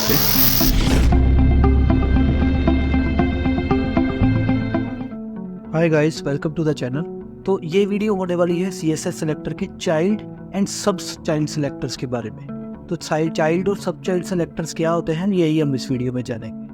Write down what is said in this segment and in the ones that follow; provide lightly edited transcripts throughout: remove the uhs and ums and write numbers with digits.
Hi guys, welcome to the channel. तो ये video होने वाली है CSS सिलेक्टर के child and sub child selectors के बारे में। तो चाइल्ड और सब चाइल्ड सिलेक्टर्स क्या होते हैं, यही हम इस वीडियो में जानेंगे।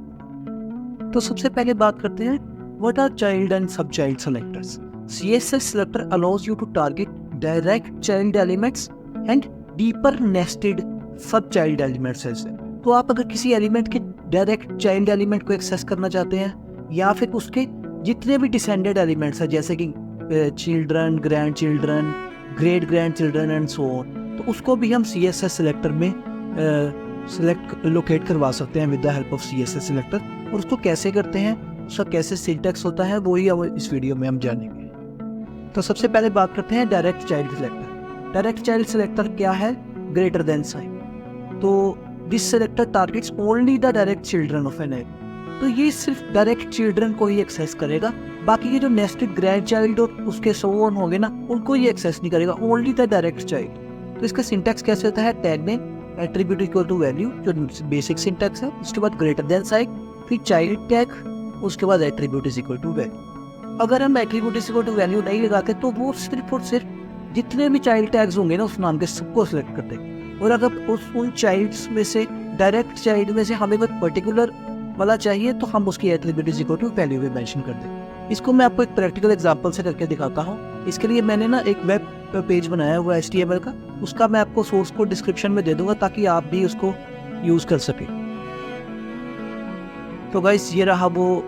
तो सबसे पहले बात करते हैं what are child and sub child selectors. CSS selector allows you to target direct child elements and deeper nested सब चाइल्ड एलिमेंट्स ऐसे। तो आप अगर किसी एलिमेंट के डायरेक्ट चाइल्ड एलिमेंट को एक्सेस करना चाहते हैं या फिर उसके जितने भी डिसेंडेड एलिमेंट्स हैं जैसे कि children, grand children, great grand children and so on, तो उसको भी हम CSS सिलेक्टर में लोकेट करवा सकते हैं with the help of CSS selector. और उसको कैसे करते हैं, उसका कैसे सिंटैक्स होता है, वही इस वीडियो में हम जानेंगे। तो सबसे पहले बात करते हैं direct child selector. Direct child selector क्या है? Greater than sign. तो this selector targets only the direct children of an element. तो ये सिर्फ डायरेक्ट चिल्ड्रन को ही एक्सेस करेगा, बाकी ये जो नेस्टेड ग्रैंड चाइल्ड और उसके सो ऑन होंगे ना, उनको ये एक्सेस नहीं करेगा, ओनली द डायरेक्ट चाइल्ड। तो इसका सिंटैक्स कैसे होता है? Tag name, attribute equal to value, जो बेसिक सिंटैक्स है। उसके बाद ग्रेटर देन साइन, फिर चाइल्ड टैग, उसके बाद attribute is equal to value. अगर हम attribute is equal to value नहीं लगाते तो वो सिर्फ और सिर्फ जितने भी चाइल्ड टैग्स होंगे ना उस नाम के सबको सिलेक्ट कर देंगे। और अगर उन चाइल्ड्स में से डायरेक्ट चाइल्ड में से हमें कोई पर्टिकुलर वाला चाहिए तो हम उसकी attribute is equal to value में मेंशन कर देंगे। इसको मैं आपको एक प्रैक्टिकल एग्जांपल से करके दिखाता हूँ। इसके लिए मैंने ना एक वेब पेज बनाया हुआ है HTML का, उसका मैं आपको सोर्स कोड डिस्क्रिप्शन में दे दूंगा ताकि आप भी उसको यूज कर सकें। तो गाइस, ये रहा वो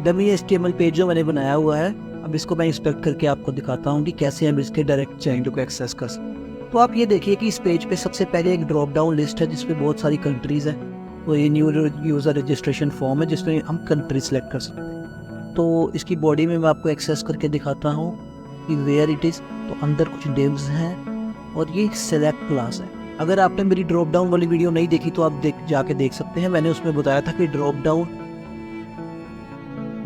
डमी HTML पेज जो मैंने बनाया हुआ है। अब इसको मैं इंस्पेक्ट करके आपको दिखाता हूँ कि कैसे हम इसके डायरेक्ट चाइल्ड को एक्सेस कर सकते हैं। तो आप ये देखिए कि इस पेज पे सबसे पहले एक ड्रॉप डाउन लिस्ट है जिसमें बहुत सारी कंट्रीज है। तो ये न्यू यूज़र रजिस्ट्रेशन फॉर्म है जिसमें हम कंट्री सेलेक्ट कर सकते हैं। तो इसकी बॉडी में मैं आपको एक्सेस करके दिखाता हूँ कि वेयर इट इज़। तो अंदर कुछ डिव्स हैं और ये सेलेक्ट क्लास है। अगर आपने मेरी ड्रॉप डाउन वाली वीडियो नहीं देखी तो आप जाके देख सकते हैं। मैंने उसमें बताया था कि ड्रॉप डाउन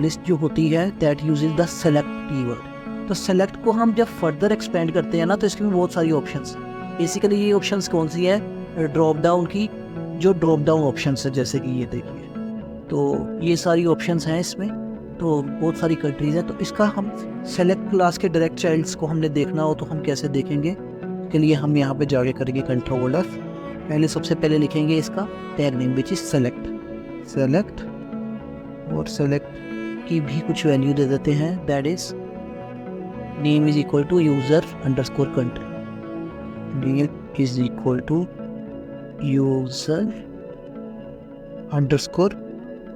लिस्ट जो होती है that uses the select keyword. तो सेलेक्ट को हम जब फर्दर एक्सपेंड करते हैं ना तो इसके में बहुत सारी ऑप्शंस हैं। बेसिकली ये ऑप्शंस कौन सी है? ड्रॉप डाउन की जो ड्रॉप डाउन ऑप्शंस है, जैसे कि ये देखिए, तो ये सारी ऑप्शंस हैं इसमें। तो बहुत सारी कंट्रीज हैं। तो इसका हम सेलेक्ट क्लास के डायरेक्ट चाइल्ड्स को हमने देखना हो तो हम कैसे देखेंगे? के लिए हम यहाँ पे जाके करेंगे कंट्रोल F। पहले सबसे पहले लिखेंगे इसका tag name which is select और सेलेक्ट की भी कुछ वैल्यू दे देते हैं, that is name is equal to user underscore country. Name is equal to user underscore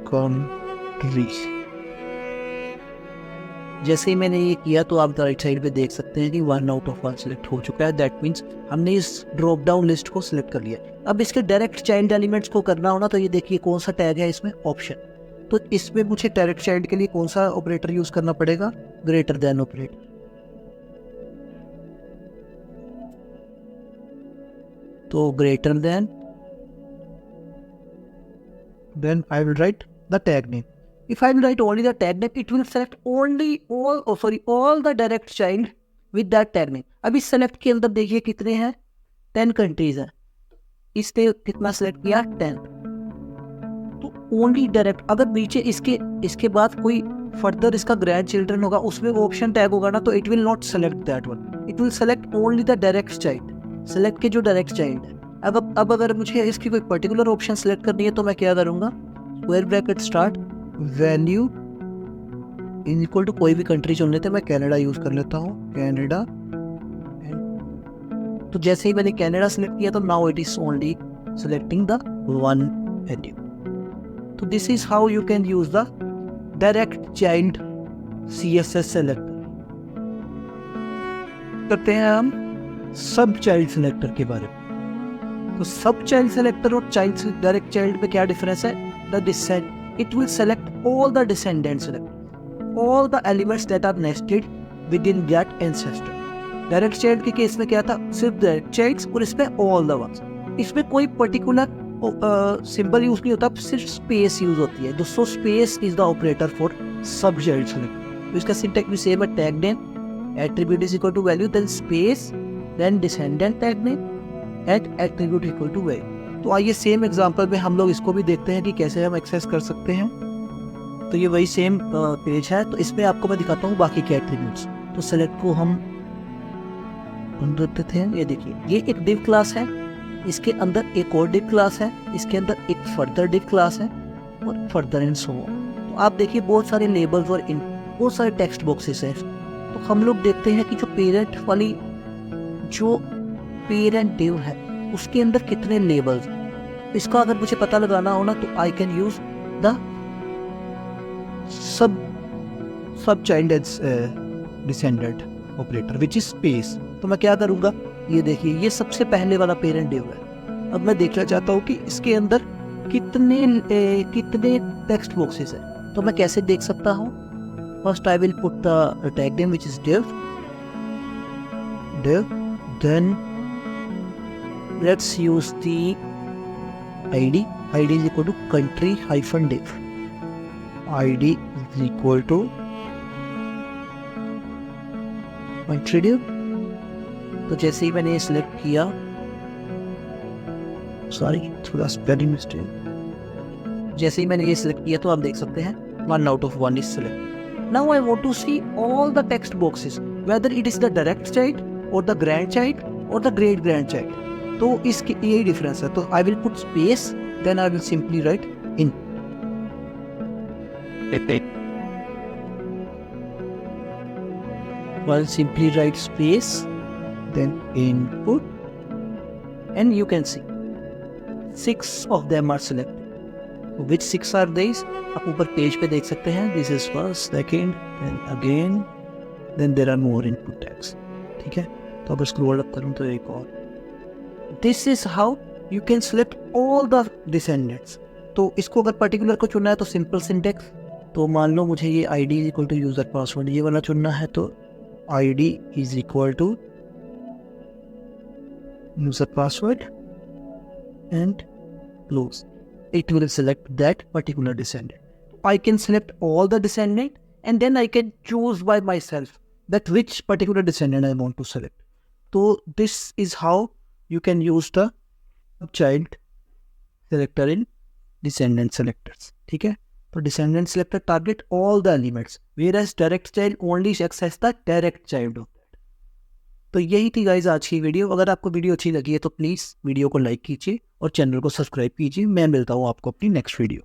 country. जैसे ही मैंने ये किया तो आप राइट साइड पे देख सकते हैं कि 1 आउट ऑफ 1 सिलेक्ट हो चुका है। दैट मीन्स हमने इस ड्रॉप डाउन लिस्ट को सिलेक्ट कर लिया। अब इसके डायरेक्ट चाइल्ड एलिमेंट्स को करना हो ना, तो ये देखिए कौन सा टैग है इसमें, ऑप्शन। तो इसमें मुझे डायरेक्ट चाइल्ड के लिए कौन सा ऑपरेटर यूज करना पड़ेगा? Greater than operator. तो greater than I will write the tag name. If I will write only the tag name, it will select all the direct child with that tag name. अभी select के अंदर देखिए कितने हैं, 10 countries हैं। इसने कितना सेलेक्ट किया? 10। तो ओनली डायरेक्ट, अगर नीचे इसके बाद कोई फर्दर इसका ग्रैंड चिल्ड्रन होगा, उसमें ऑप्शन टैग होगा ना, तो it will not select that one, it will select only the direct child. Select के जो डायरेक्ट चाइल्ड है। अब अगर मुझे इसकी कोई पर्टिकुलर ऑप्शन सेलेक्ट करनी है तो मैं क्या करूँगा? Square bracket start value is equal to कोई भी कंट्री चुन लेते हैं। मैं कनाडा यूज कर लेता हूँ, कनाडा। तो जैसे ही मैंने कनाडा सेलेक्ट किया तो now it is only selecting the one value. तो this is how you can use the direct child CSS selector. करते हैं हम सब चाइल्ड सेलेक्टर के बारे में। तो सब चाइल्ड सेलेक्टर और चाइल्ड डायरेक्ट चाइल्ड में क्या डिफरेंस है? The descend it will select all the descendants, all the elements that are nested within that ancestor. Direct child के केस में क्या था? सिर्फ डायरेक्ट चाइल्ड्स और इसमें all the ones। इसमें कोई पर्टिकुलर सिंबल यूज नहीं होता, सिर्फ स्पेस यूज होती है। दोस्तों space is the operator for sub child select. तो इसका सिंटैक्स भी सेम है, tag name attribute is equal to value, then space, then descendant tag name at attribute equal to value. तो आइए सेम एग्जांपल में हम लोग इसको भी देखते हैं कि कैसे हम एक्सेस कर सकते हैं। तो ये वही सेम पेज है, तो इसमें आपको मैं दिखाता हूँ बाकी के एट्रीब्यूट्स। तो सेलेक्ट को हम बंद करते थे, ये देखिए ये एक div क्लास है, इसके अंदर एक और div क्लास है, इसके अंदर एक फर्दर div क्लास है और फर्दर एंड सो ऑन। तो आप देखिए बहुत सारे लेबल्स और बहुत सारे टेक्स्ट बॉक्सेस हैं। तो हम लोग देखते हैं कि जो पेरेंट वाली जो पेरेंट div है उसके अंदर कितने लेबल्स। इसका अगर मुझे पता लगाना हो ना तो I can use the sub child descendant operator which is space. तो मैं क्या करूंगा, ये देखिए ये सबसे पहले वाला पेरेंट div है। अब मैं देखना चाहता हूँ कि इसके अंदर कितने टेक्स्ट बॉक्सेस हैं। तो मैं कैसे देख सकता हूँ, first I will put the tag name which is div, then let's use the id is equal to country hyphen div, id is equal to country div। तो जैसे ही मैंने ये सिलेक्ट किया, सॉरी थोड़ा स्पेलिंग मिस्टेक, जैसे ही मैंने ये सिलेक्ट किया तो आप देख सकते हैं 1 out of 1 is selected। Now I want to see all the text boxes whether it is the direct child or the grandchild or the great grandchild। तो इसकी यही डिफरेंस है। तो I will put space, then I will simply write in। I'll simply write space, then input, and you can see 6 of them are selected। Which 6 are these? आप ऊपर page पे देख सकते हैं, this is first, second, then again, then there are more input tags। ठीक है, तो अगर स्क्रॉल अप करूँ तो एक और। This is how you can select all the descendants। तो इसको अगर पर्टिकुलर को चुनना है तो सिंपल सिंटेक्स। तो मान लो मुझे ये id is equal to user password ये वाला चुनना है, तो id is equal to user password and close। It will select that particular descendant। I can select all the descendant and then I can choose by myself that which particular descendant I want to select। So this is how you can use the child selector in descendant selectors। ठीक है, तो descendant selector target all the elements whereas direct child only access the direct child of that। तो यही थी guys आज की video. अगर आपको वीडियो अच्छी लगी है तो प्लीज़ वीडियो को लाइक कीजिए और चैनल को सब्सक्राइब कीजिए। मैं मिलता हूँ आपको अपनी नेक्स्ट वीडियो।